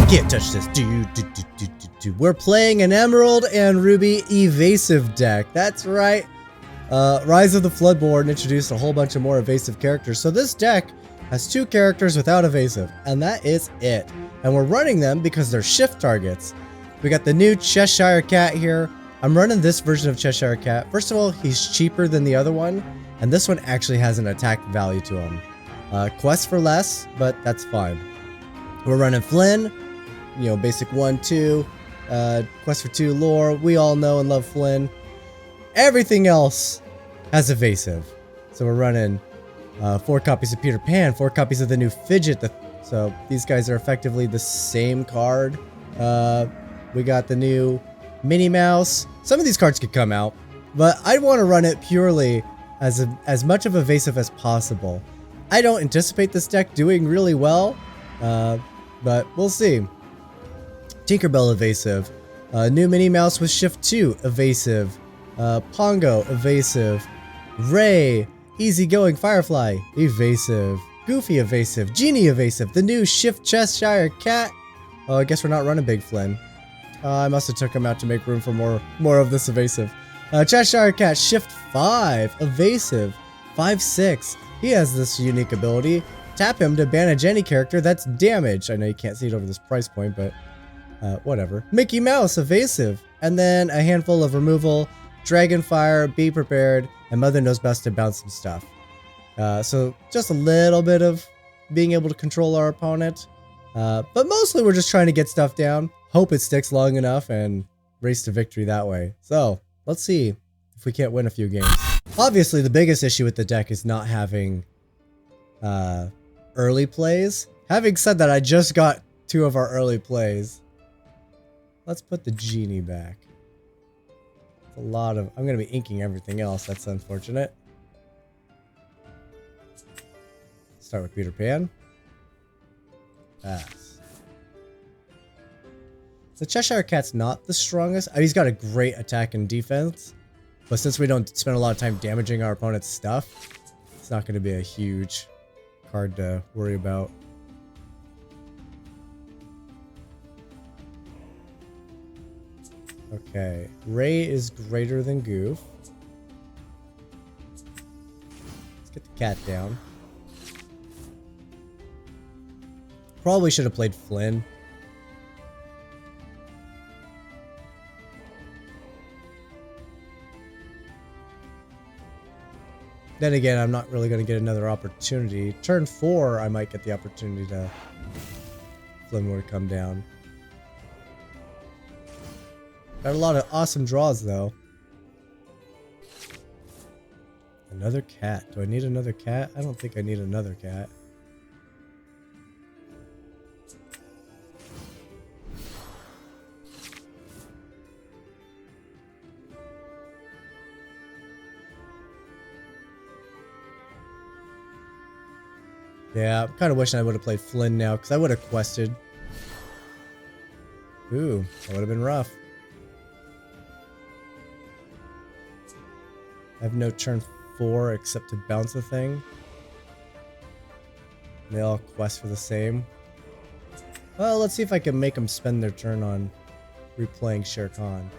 can't touch this. We're playing an Emerald and Ruby evasive deck. That's right. Rise of the Floodborn introduced a whole bunch of more evasive characters. So this deck has 2 characters without evasive, and that is it. And we're running them because they're shift targets. We got the new Cheshire Cat here. I'm running this version of Cheshire Cat. First of all, he's cheaper than the other one, and this one actually has an attack value to him. Quest for less, but that's fine. We're running Flynn, you know, basic 1-2, quest for 2 lore. We all know and love Flynn. Everything else has evasive. So we're running 4 copies of Peter Pan, 4 copies of the new Fidget. So these guys are effectively the same card. We got the new Minnie Mouse. Some of these cards could come out, but I want to run it purely as much of evasive as possible. I don't anticipate this deck doing really well, but we'll see. Tinkerbell evasive. New Minnie Mouse with Shift 2 evasive. Pongo evasive. Ray easygoing Firefly evasive. Goofy evasive. Genie evasive. The new Shift Cheshire Cat. Oh, I guess we're not running Big Flynn. I must have took him out to make room for more of this evasive. Cheshire Cat Shift 5 evasive. 5/6. He has this unique ability. Tap him to banish any character that's damaged. I know you can't see it over this price point, but whatever. Mickey Mouse evasive. And then a handful of removal. Dragonfire, Be Prepared, and Mother Knows Best to bounce some stuff. So just a little bit of being able to control our opponent. But mostly we're just trying to get stuff down. Hope it sticks long enough and race to victory that way. So let's see if we can't win a few games. Obviously, the biggest issue with the deck is not having early plays. Having said that, I just got 2 of our early plays. Let's put the Genie back. It's a lot of... I'm going to be inking everything else. That's unfortunate. Start with Peter Pan. Pass. The Cheshire Cat's not the strongest. He's got a great attack and defense. But since we don't spend a lot of time damaging our opponent's stuff, it's not going to be a huge card to worry about. Okay, Ray is greater than Goof. Let's get the cat down. Probably should have played Flynn. Then again, I'm not really going to get another opportunity. Turn 4, I might get the opportunity to Flynn would come down. Got a lot of awesome draws, though. Another cat. Do I need another cat? I don't think I need another cat. Yeah, I'm kind of wishing I would have played Flynn now, because I would have quested. Ooh, that would have been rough. I have no turn 4 except to bounce a thing. They all quest for the same. Well, let's see if I can make them spend their turn on replaying Shere Khan.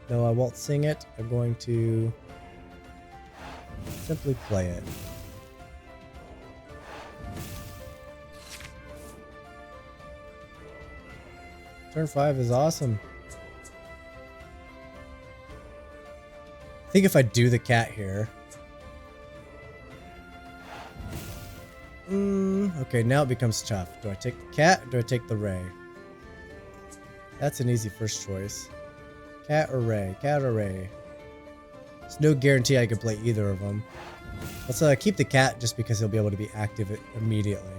No, I won't sing it. I'm going to simply play it. Turn 5 is awesome. I think if I do the cat here. Okay, now it becomes tough. Do I take the cat or do I take the Ray? That's an easy first choice. Cat or Ray? Cat or Ray? There's no guarantee I can play either of them. Let's keep the cat just because he'll be able to be active immediately.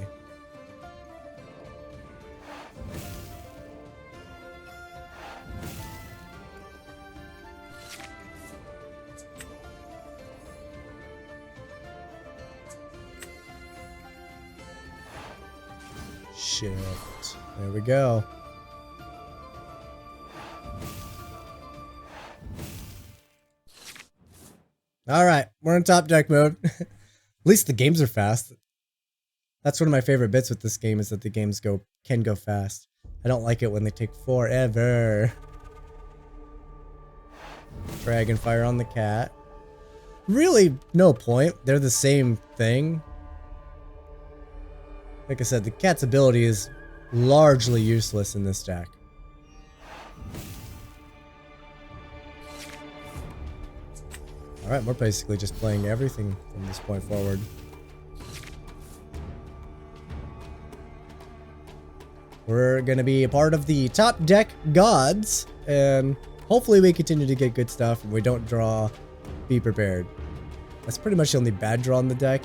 Shit. There we go. Alright, we're in top deck mode. At least the games are fast. That's one of my favorite bits with this game is that the games can go fast. I don't like it when they take forever. Dragonfire on the cat. Really, no point. They're the same thing. Like I said, the cat's ability is largely useless in this deck. Alright, we're basically just playing everything from this point forward. We're going to be a part of the top deck gods, and hopefully we continue to get good stuff and we don't draw Be Prepared. That's pretty much the only bad draw in the deck.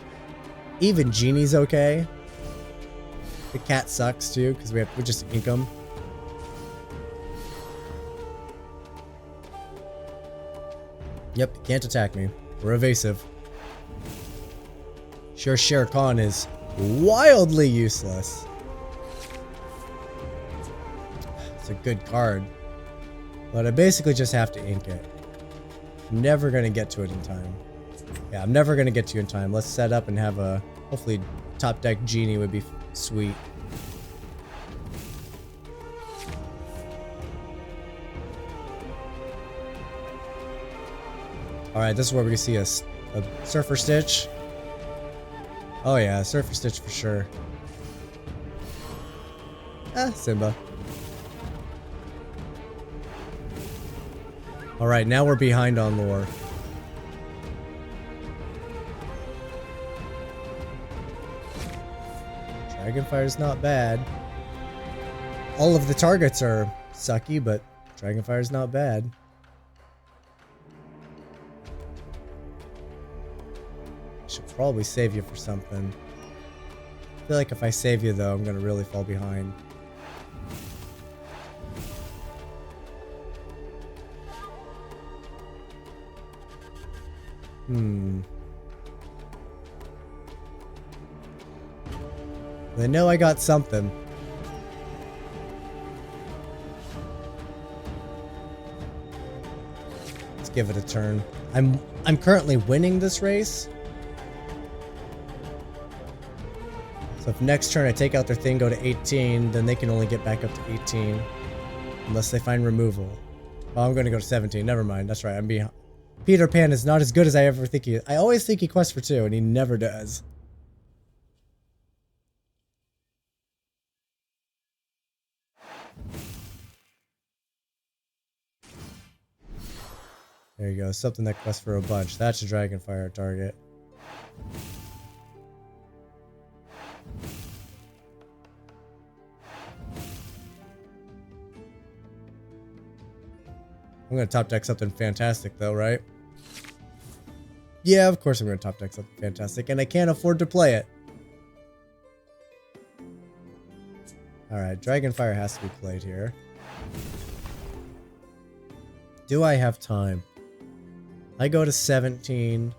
Even Genie's okay. The cat sucks too, because we just ink them. Yep, you can't attack me. We're evasive. Shere Khan is wildly useless. It's a good card. But I basically just have to ink it. I'm never going to get to it in time. Yeah, I'm never going to get to you in time. Let's set up and have a... Hopefully top deck Genie would be sweet. Alright, this is where we can see a Surfer Stitch. Oh yeah, Surfer Stitch for sure. Simba. Alright, now we're behind on lore. Dragonfire's not bad. All of the targets are sucky, but Dragonfire's not bad. Should probably save you for something. I feel like if I save you though, I'm gonna really fall behind. They know I got something. Let's give it a turn. I'm currently winning this race. So if next turn I take out their thing, go to 18, then they can only get back up to 18. Unless they find removal. Oh, I'm gonna go to 17. Never mind. That's right. I'm behind. Peter Pan is not as good as I ever think he is. I always think he quests for 2, and he never does. There you go. Something that quests for a bunch. That's a Dragonfire target. I'm going to top deck something fantastic though, right? Yeah, of course I'm going to top deck something fantastic, and I can't afford to play it. Alright, Dragonfire has to be played here. Do I have time? I go to 17.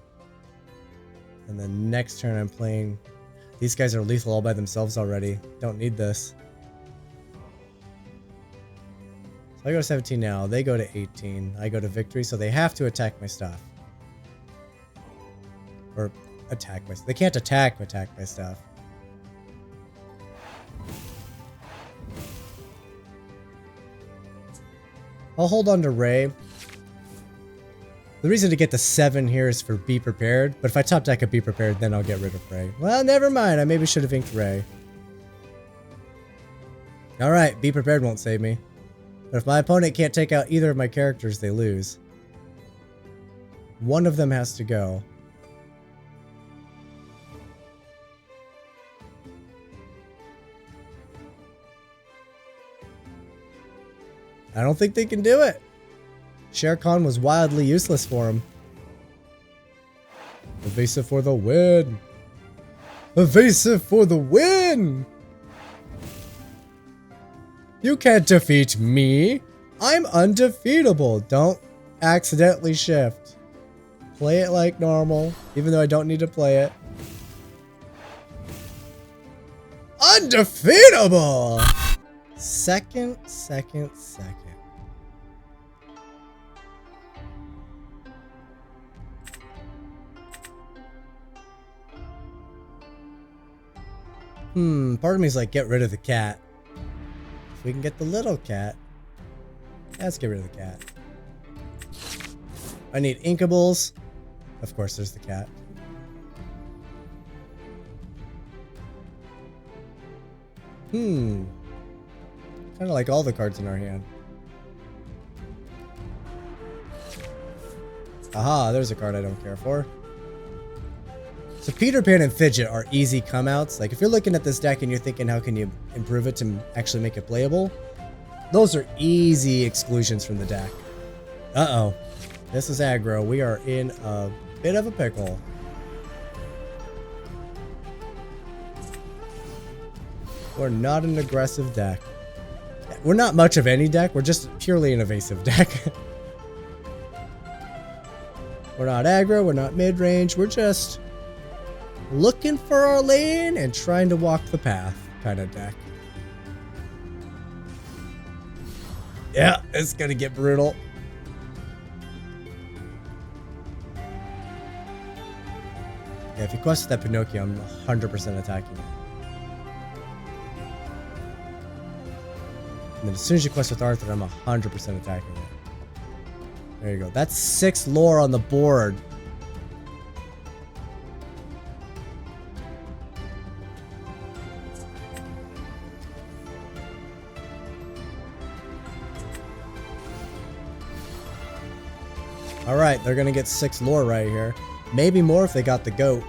And then next turn I'm playing... These guys are lethal all by themselves already. Don't need this. So I go to 17 now. They go to 18. I go to victory, so they have to attack my stuff. Or attack my stuff. They can't attack my stuff. I'll hold on to Ray. The reason to get the 7 here is for Be Prepared, but if I top deck a Be Prepared, then I'll get rid of Ray. Well, never mind. I maybe should have inked Ray. Alright, Be Prepared won't save me. But if my opponent can't take out either of my characters, they lose. One of them has to go. I don't think they can do it. Shere Khan was wildly useless for him. Evasive for the win. Evasive for the win. You can't defeat me. I'm undefeatable. Don't accidentally shift. Play it like normal, even though I don't need to play it. Undefeatable! Second. Part of me is like, get rid of the cat. If we can get the little cat. Let's get rid of the cat. I need inkables. Of course, there's the cat. Kind of like all the cards in our hand. Aha, there's a card I don't care for. So Peter Pan and Fidget are easy come-outs. Like if you're looking at this deck and you're thinking how can you improve it to actually make it playable, those are easy exclusions from the deck. Uh-oh. This is aggro. We are in a bit of a pickle. We're not an aggressive deck. We're not much of any deck. We're just purely an evasive deck. We're not aggro. We're not mid-range. We're just looking for our lane and trying to walk the path kind of deck. Yeah, it's gonna get brutal. Yeah, if you quest that Pinocchio, I'm 100% attacking it. And then as soon as you quest with Arthur, I'm 100% attacking it. There you go. That's 6 lore on the board. Alright, they're gonna get 6 lore right here. Maybe more if they got the goat.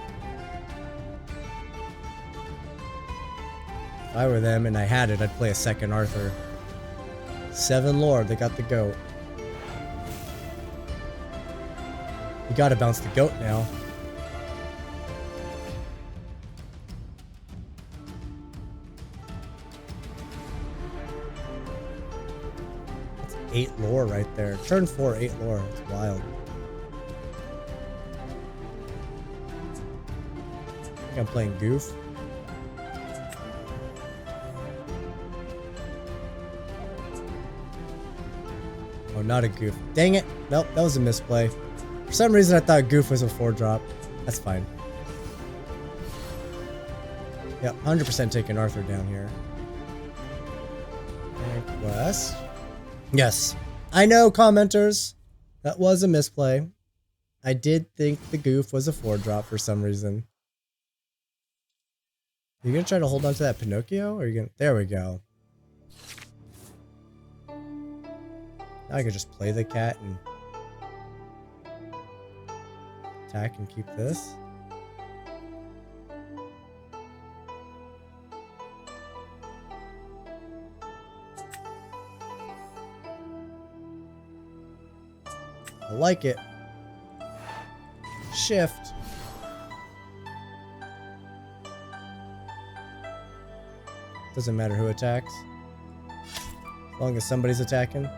If I were them and I had it, I'd play a second Arthur. 7 lore, they got the goat. You gotta bounce the goat now. That's 8 lore right there. Turn 4, 8 lore. It's wild. I think I'm playing Goof. Oh, not a Goof. Dang it. Nope, that was a misplay. For some reason, I thought Goof was a 4-drop. That's fine. Yep, 100% taking Arthur down here. And Quest. Yes. I know, commenters. That was a misplay. I did think the Goof was a 4-drop for some reason. Are you gonna try to hold on to that Pinocchio? Or are you gonna... There we go. Now I could just play the cat and attack and keep this. I like it. Shift. Doesn't matter who attacks. As long as somebody's attacking.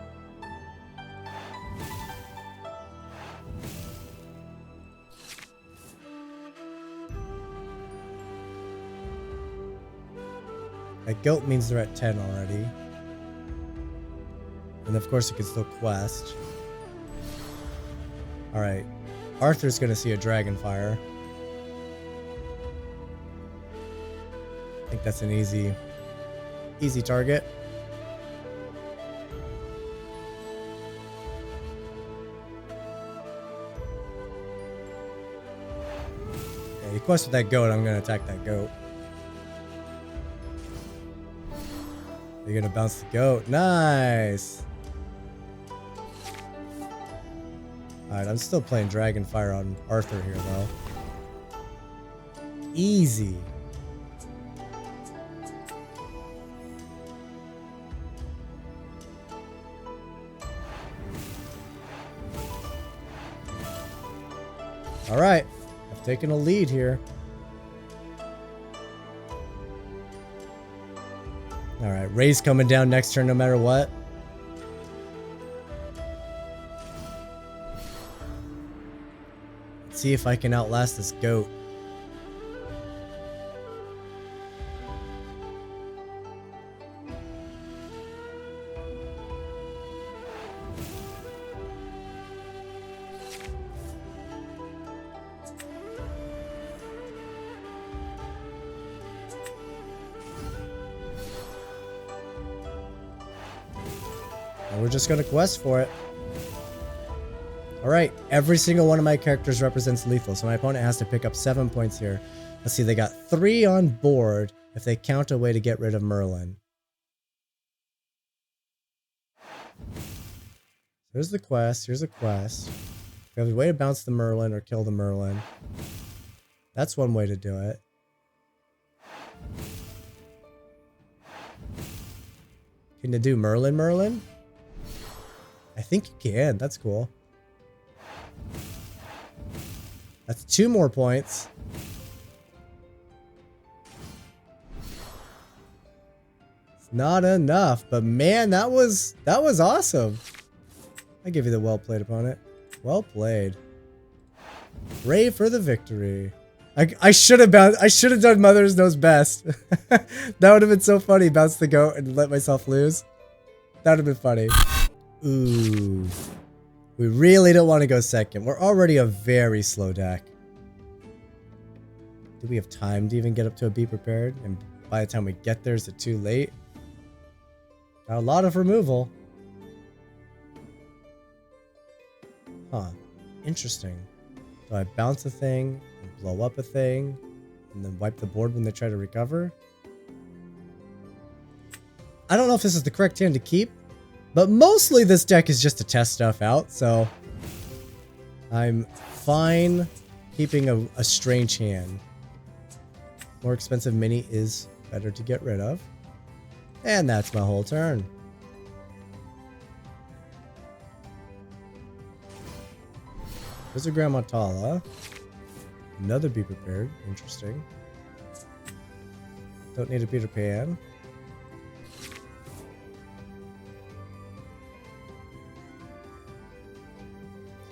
A goat means they're at 10 already. And of course you can still quest. Alright. Arthur's gonna see a Dragonfire. I think that's an easy target. Yeah, you quest with that goat, I'm gonna attack that goat. You're gonna bounce the goat. Nice! Alright, I'm still playing Dragonfire on Arthur here, though. Easy. Alright, I've taken a lead here. Alright, Ray's coming down next turn no matter what. Let's see if I can outlast this goat. And we're just going to quest for it. Alright, every single one of my characters represents lethal, so my opponent has to pick up 7 points here. Let's see, they got 3 on board if they count a way to get rid of Merlin. Here's the quest, here's a quest. We have a way to bounce the Merlin or kill the Merlin. That's one way to do it. Can you do Merlin? I think you can, that's cool. That's 2 more points. It's not enough, but man, that was awesome. I give you the well played, opponent. Well played. Hooray for the victory. I should have done Mother's Knows Best. That would have been so funny. Bounce the goat and let myself lose. That would have been funny. Ooh. We really don't want to go second. We're already a very slow deck. Do we have time to even get up to a Be Prepared? And by the time we get there, is it too late? Got a lot of removal. Huh. Interesting. Do I bounce a thing, and blow up a thing, and then wipe the board when they try to recover? I don't know if this is the correct hand to keep, but mostly this deck is just to test stuff out, so I'm fine keeping a strange hand. More expensive mini is better to get rid of. And that's my whole turn. There's a Grandma Tala. Another Be Prepared. Interesting. Don't need a Peter Pan.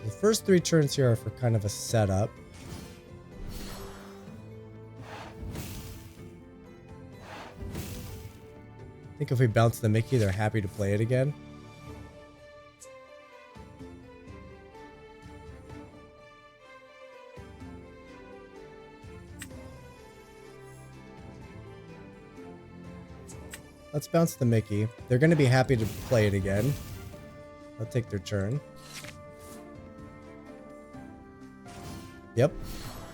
The first 3 turns here are for kind of a setup. I think if we bounce the Mickey, they're happy to play it again. Let's bounce the Mickey. They're going to be happy to play it again. I'll take their turn. Yep.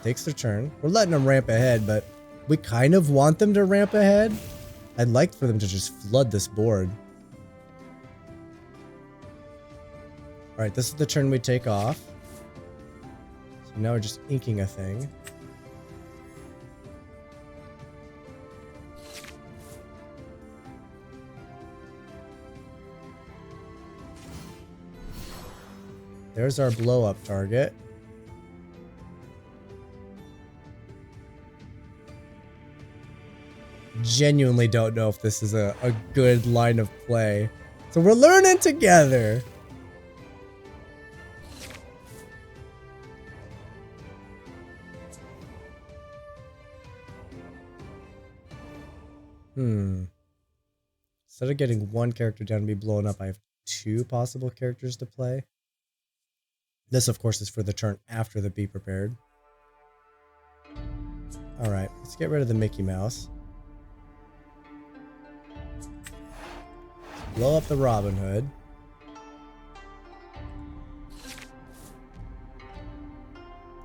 Takes their turn. We're letting them ramp ahead, but we kind of want them to ramp ahead. I'd like for them to just flood this board. Alright, this is the turn we take off. So now we're just inking a thing. There's our blow up target. Genuinely don't know if this is a good line of play. So we're learning together. Instead of getting one character down and be blown up, I have 2 possible characters to play. This, of course, is for the turn after the Be Prepared. Alright, let's get rid of the Mickey Mouse. Blow up the Robin Hood.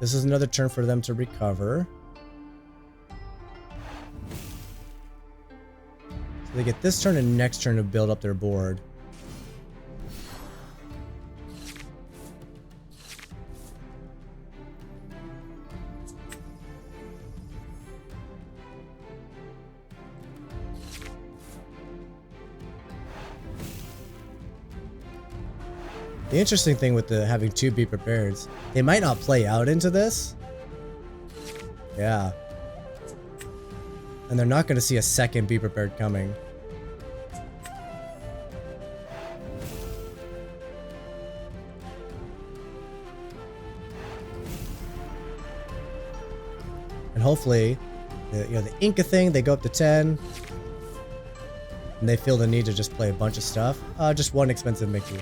This is another turn for them to recover. So they get this turn and next turn to build up their board. The interesting thing with having 2 Be Prepareds, they might not play out into this. Yeah. And they're not going to see a second Be Prepared coming. And hopefully, the Inca thing, they go up to 10. And they feel the need to just play a bunch of stuff. Just one expensive Mickey.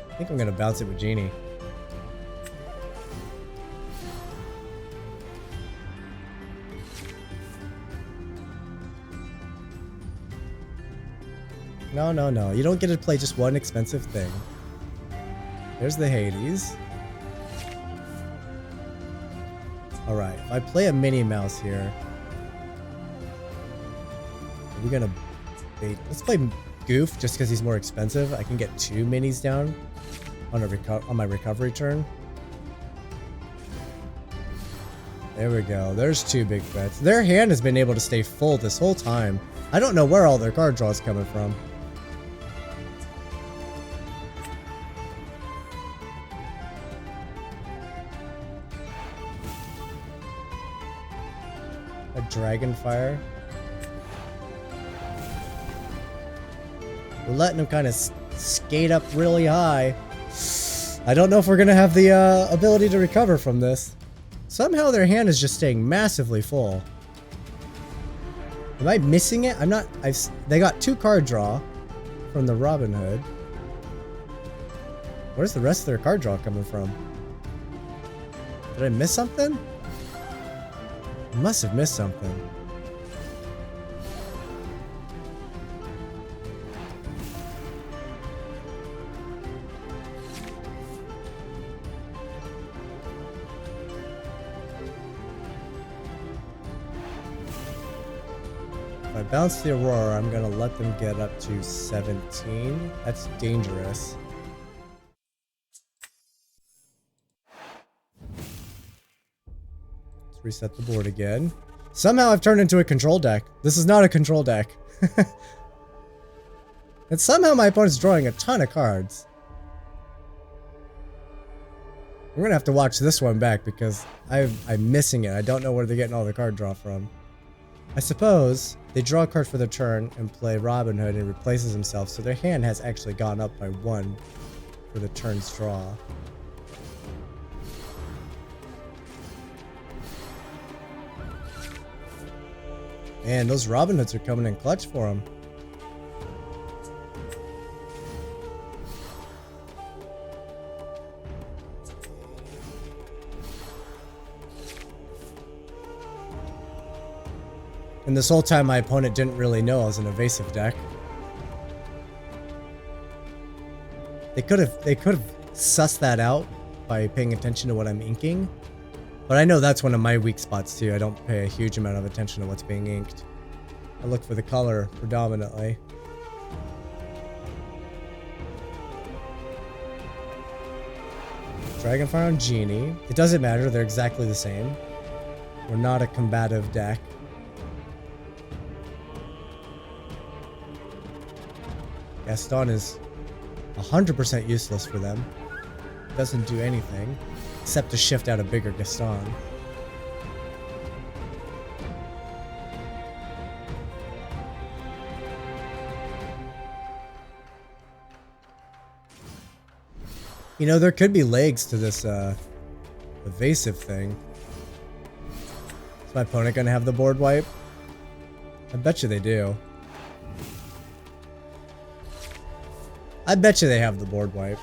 I think I'm going to bounce it with Genie. No, no, no. You don't get to play just one expensive thing. There's the Hades. Alright, if I play a Minnie Mouse here... Are we gonna... Let's play Goof, just because he's more expensive. I can get 2 minis down on my recovery turn. There we go. There's 2 big bets. Their hand has been able to stay full this whole time. I don't know where all their card draw is coming from. A Dragonfire. We're letting them kind of skate up really high. I don't know if we're going to have the ability to recover from this. Somehow their hand is just staying massively full. Am I missing it? I'm not. They got 2 card draw from the Robin Hood. Where's the rest of their card draw coming from? Did I miss something? I must have missed something. If I bounce the Aurora, I'm gonna let them get up to 17. That's dangerous. Let's reset the board again. Somehow I've turned into a control deck. This is not a control deck. And somehow my opponent's drawing a ton of cards. I'm gonna have to watch this one back because I'm missing it. I don't know where they're getting all the card draw from. I suppose they draw a card for their turn and play Robin Hood and it replaces himself, so their hand has actually gone up by 1 for the turn's draw. Man, those Robin Hoods are coming in clutch for him. And this whole time my opponent didn't really know I was an evasive deck. They could have sussed that out by paying attention to what I'm inking. But I know that's one of my weak spots too. I don't pay a huge amount of attention to what's being inked. I look for the color predominantly. Dragonfire on Genie. It doesn't matter, they're exactly the same. We're not a combative deck. Gaston is 100% useless for them. Doesn't do anything except to shift out a bigger Gaston. You know, there could be legs to this evasive thing. Is my opponent gonna have the board wipe? I bet you they do. I bet you they have the board wipe.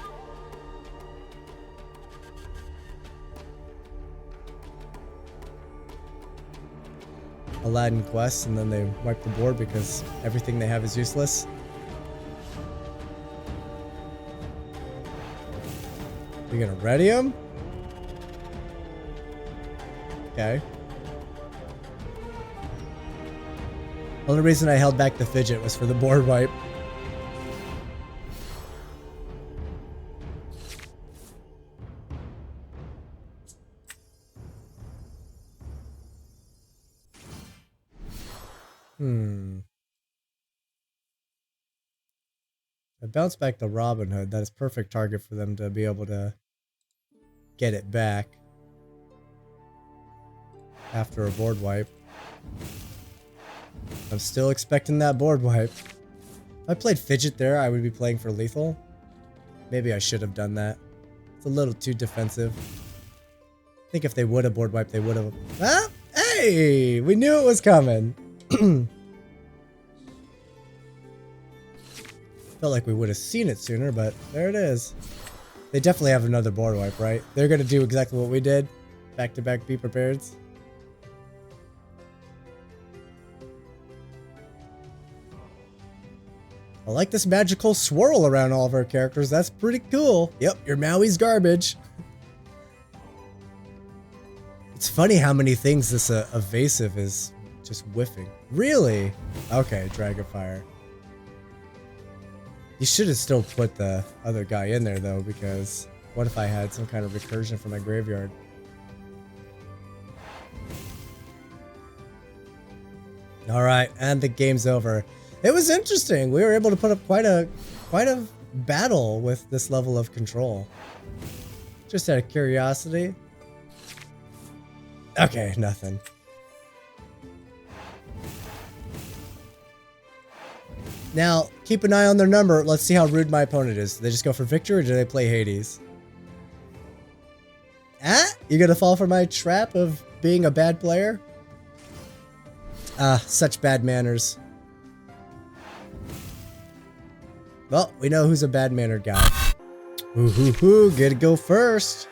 Aladdin quests and then they wipe the board because everything they have is useless. You gonna ready him? Okay. Only reason I held back the fidget was for the board wipe. I bounce back the Robin Hood. That is perfect target for them to be able to get it back after a board wipe. I'm still expecting that board wipe. If I played Fidget there, I would be playing for lethal. Maybe I should have done that. It's a little too defensive. I think if they would have board wiped, they would have... Ah! Hey! We knew it was coming! Felt like we would have seen it sooner, but there it is. They definitely have another board wipe, right? They're gonna do exactly what we did. Back to back, be prepared. I like this magical swirl around all of our characters. That's pretty cool. Yep, your Maui's garbage. It's funny how many things this evasive is just whiffing. Really? Okay, Dragonfire. You should have still put the other guy in there though, because what if I had some kind of recursion from my graveyard? All right, and the game's over. It was interesting. We were able to put up quite a battle with this level of control. Just out of curiosity. Okay, nothing. Now, keep an eye on their number. Let's see how rude my opponent is. Do they just go for victory or do they play Hades? Ah, you gonna fall for my trap of being a bad player? Ah, such bad manners. Well, we know who's a bad-mannered guy. Ooh, get to go first.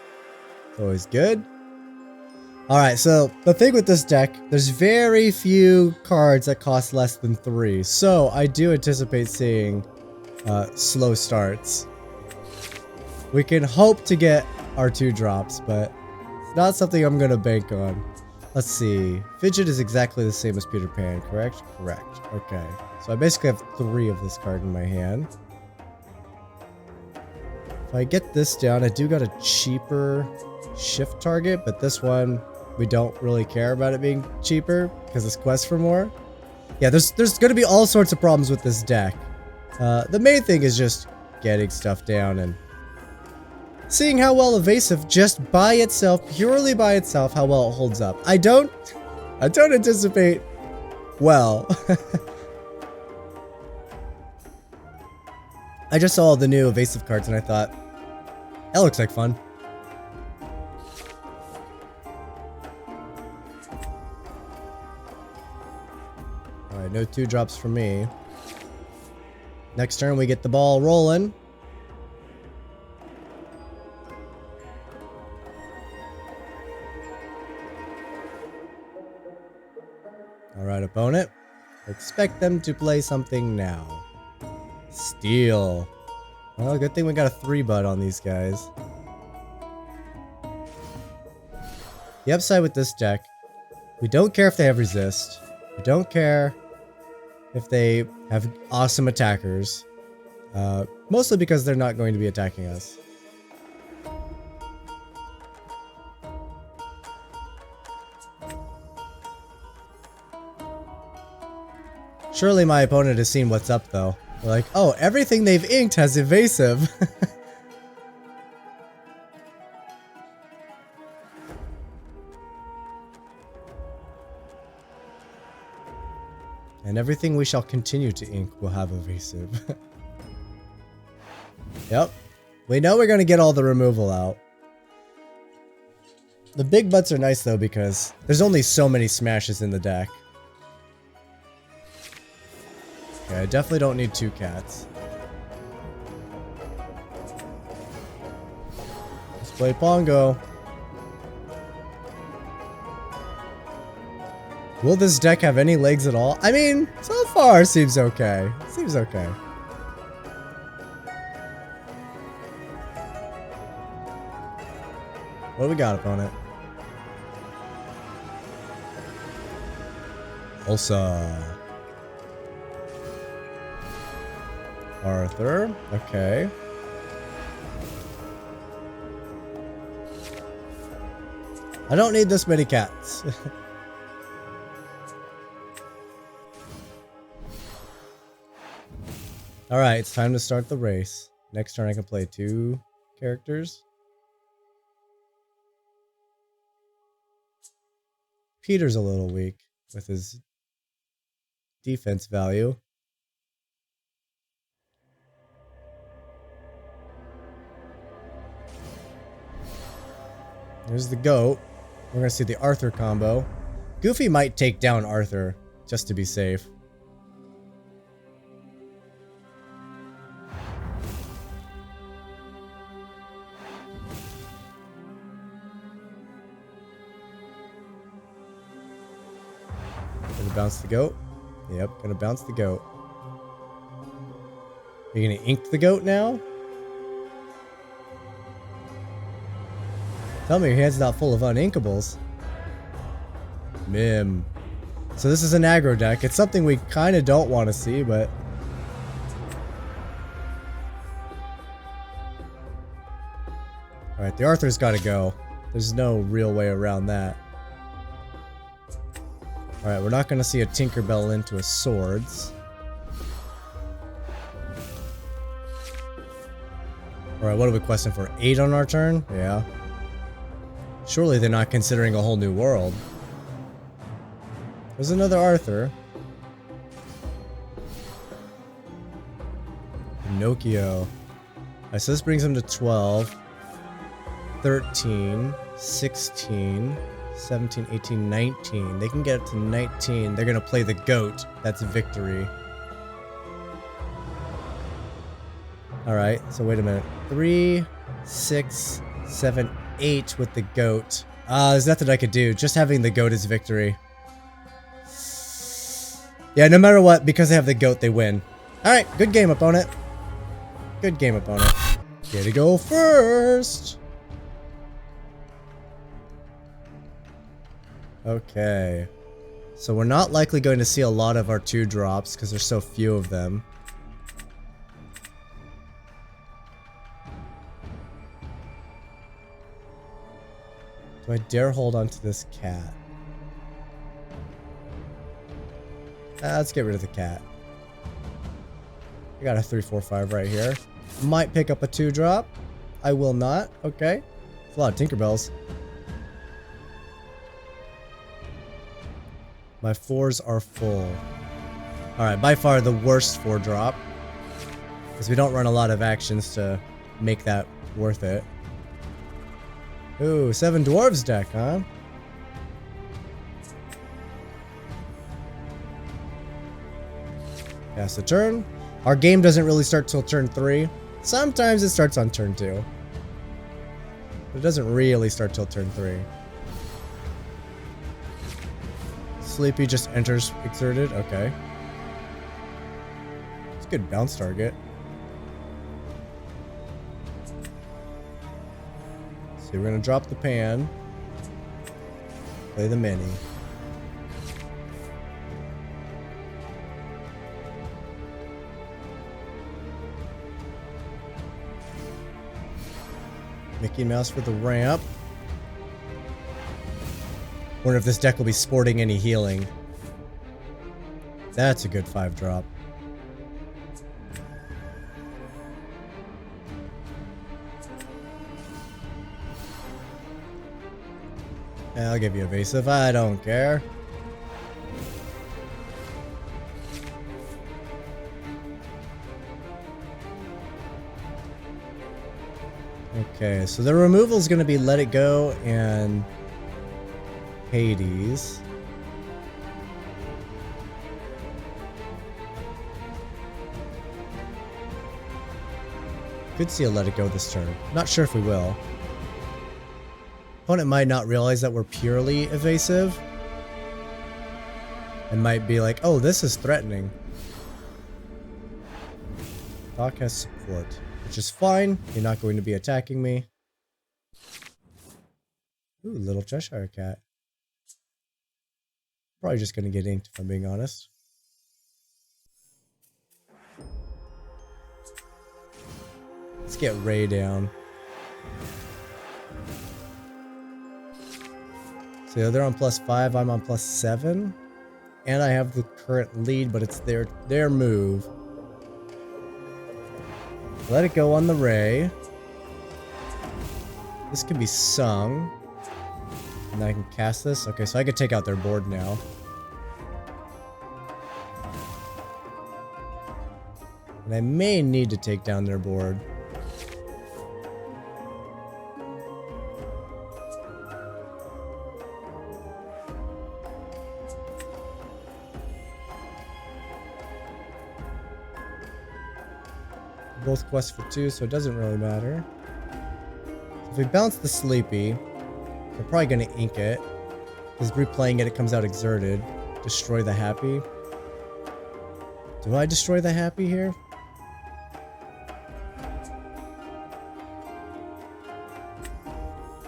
Always good. Alright, so the thing with this deck, there's very few cards that cost less than 3. So I do anticipate seeing slow starts. We can hope to get our 2 drops, but it's not something I'm going to bank on. Let's see. Fidget is exactly the same as Peter Pan, correct? Correct. Okay. So I basically have 3 of this card in my hand. If I get this down, I do got a cheaper shift target, but this one, we don't really care about it being cheaper because it's quest for more. Yeah, there's going to be all sorts of problems with this deck. The main thing is just getting stuff down and seeing how well evasive just by itself, purely by itself, how well it holds up. I don't anticipate well. I just saw the new evasive cards and I thought, that looks like fun. Alright, no 2 drops for me. Next turn we get the ball rolling. Alright, opponent. Expect them to play something now. Steel. Well, good thing we got a 3-bud on these guys. The upside with this deck, we don't care if they have resist. We don't care if they have awesome attackers. Mostly because they're not going to be attacking us. Surely my opponent has seen what's up though. They're like, oh, everything they've inked has evasive. And everything we shall continue to ink will have evasive. Yep. We know we're going to get all the removal out. The big butts are nice though because there's only so many smashes in the deck. Okay, I definitely don't need 2 cats. Let's play Pongo. Will this deck have any legs at all? I mean, so far seems okay. Seems okay. What do we got, opponent? Ulsa. Arthur. Okay. I don't need this many cats. Alright, it's time to start the race. Next turn I can play 2 characters. Peter's a little weak with his defense value. There's the goat. We're gonna see the Arthur combo. Goofy might take down Arthur just to be safe. Gonna bounce the goat. Yep, gonna bounce the goat. Are you gonna ink the goat now? Tell me your hand's not full of uninkables. Mim. So this is an aggro deck. It's something we kind of don't want to see, but... Alright, the Arthur's gotta go. There's no real way around that. Alright, we're not gonna see a Tinkerbell into a Swords. Alright, what are we questing for? 8 on our turn? Yeah. Surely they're not considering a whole new world. There's another Arthur. Pinocchio. Alright, so this brings him to 12. 13. 16. 17, 18, 19. They can get it to 19. They're gonna play the goat. That's victory. Alright, so wait a minute. 3, 6, 7, 8 with the goat. There's nothing I could do. Just having the goat is victory. Yeah, no matter what, because they have the goat, they win. Alright, good game, opponent. Good game, opponent. Get to go first. Okay. So we're not likely going to see a lot of our 2-drops because there's so few of them. Do I dare hold on to this cat? Let's get rid of the cat. I got a 3, 4, 5 right here. Might pick up a 2-drop. I will not. Okay. It's a lot of Tinkerbells. My 4s are full. Alright, by far the worst 4-drop. Because we don't run a lot of actions to make that worth it. Ooh, 7 Dwarves deck, huh? Pass the turn. Our game doesn't really start till turn 3. Sometimes it starts on turn 2. But it doesn't really start till turn 3. Sleepy just enters exerted. Okay. It's a good bounce target. So we're gonna drop the pan. Play the mini. Mickey Mouse for the ramp. Wonder if this deck will be sporting any healing. That's a good 5-drop. I'll give you evasive. I don't care. Okay, so the removal is going to be Let It Go and Hades. Could see a Let It Go this turn. Not sure if we will. Opponent might not realize that we're purely evasive. And might be like, oh, this is threatening. Doc has support. Which is fine. You're not going to be attacking me. Ooh, little Cheshire Cat. Probably just going to get inked, if I'm being honest. Let's get Ray down. So they're on +5, I'm on +7. And I have the current lead, but it's their move. Let it go on the Ray. This can be sung. And then I can cast this. Okay, so I could take out their board now. And I may need to take down their board. Both quest for 2, so it doesn't really matter. If we bounce the Sleepy, we're probably going to ink it. Because replaying it, it comes out exerted. Destroy the Happy. Do I destroy the Happy here?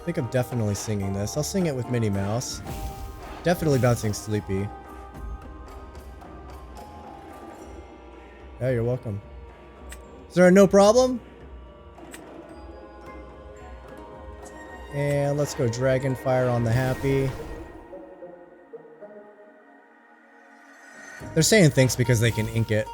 I think I'm definitely singing this. I'll sing it with Minnie Mouse. Definitely bouncing sleepy. Yeah, you're welcome. Is there a no problem? And let's go Dragonfire on the happy. They're saying thanks because they can ink it.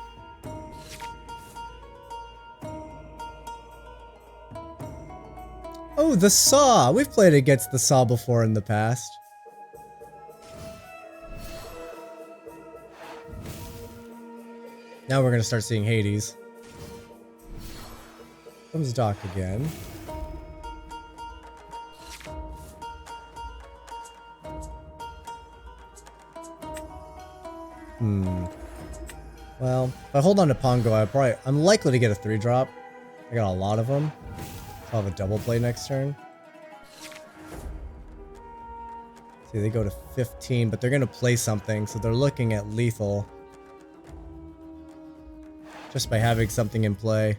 Oh, the Saw! We've played against the Saw before in the past. Now we're gonna start seeing Hades. Comes Doc again. Well, if I hold on to Pongo, I'm likely to get a 3-drop. I got a lot of them. So I'll have a double play next turn. See, they go to 15, but they're gonna play something, so they're looking at lethal. Just by having something in play.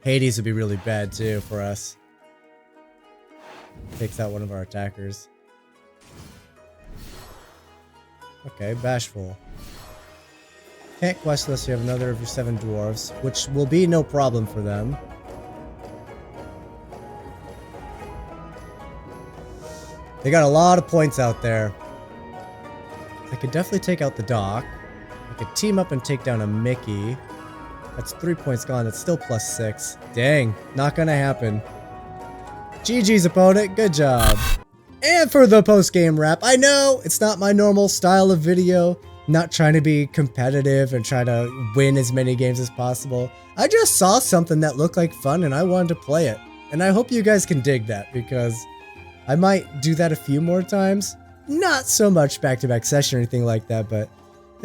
Hades would be really bad too for us. Takes out one of our attackers. Okay, Bashful. Can't quest unless you have another of your 7 dwarves, which will be no problem for them. They got a lot of points out there. I could definitely take out the Doc. I could team up and take down a Mickey. That's 3 points gone. It's still +6. Dang, not gonna happen. GG's opponent, good job. And for the post-game wrap, I know it's not my normal style of video. Not trying to be competitive and try to win as many games as possible. I just saw something that looked like fun and I wanted to play it. And I hope you guys can dig that because I might do that a few more times. Not so much back-to-back session or anything like that, but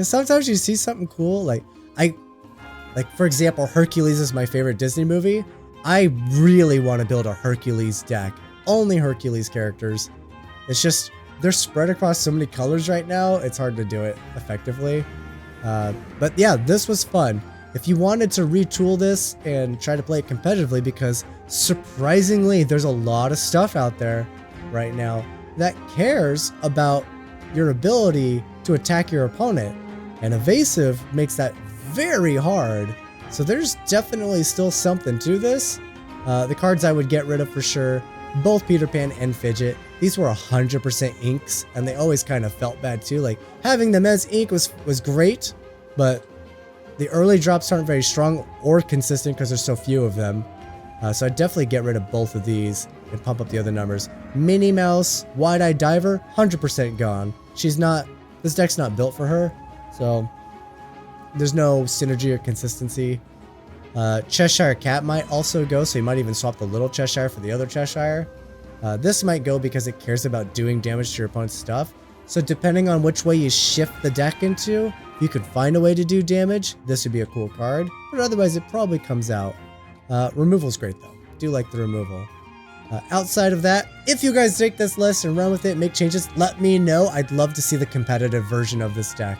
sometimes you see something cool. Like for example, Hercules is my favorite Disney movie. I really want to build a Hercules deck. Only Hercules characters. It's just, they're spread across so many colors right now, it's hard to do it effectively. But yeah, this was fun. If you wanted to retool this and try to play it competitively, because surprisingly, there's a lot of stuff out there right now that cares about your ability to attack your opponent. And evasive makes that very hard. So there's definitely still something to this. The cards I would get rid of for sure, both Peter Pan and Fidget. These were 100% inks, and they always kind of felt bad too. Like, having them as ink was great, but the early drops aren't very strong or consistent because there's so few of them. So I'd definitely get rid of both of these and pump up the other numbers. Minnie Mouse, Wide-Eyed Diver, 100% gone. This deck's not built for her, so there's no synergy or consistency. Cheshire Cat might also go, so you might even swap the little Cheshire for the other Cheshire. This might go because it cares about doing damage to your opponent's stuff. So depending on which way you shift the deck into, if you could find a way to do damage, this would be a cool card. But otherwise, it probably comes out. Removal's great though. Do like the removal. Outside of that, if you guys take this list and run with it, make changes, let me know. I'd love to see the competitive version of this deck.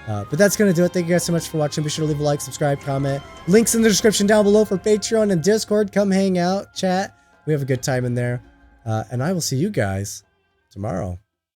But that's going to do it. Thank you guys so much for watching. Be sure to leave a like, subscribe, comment. Links in the description down below for Patreon and Discord. Come hang out, chat. We have a good time in there. And I will see you guys tomorrow.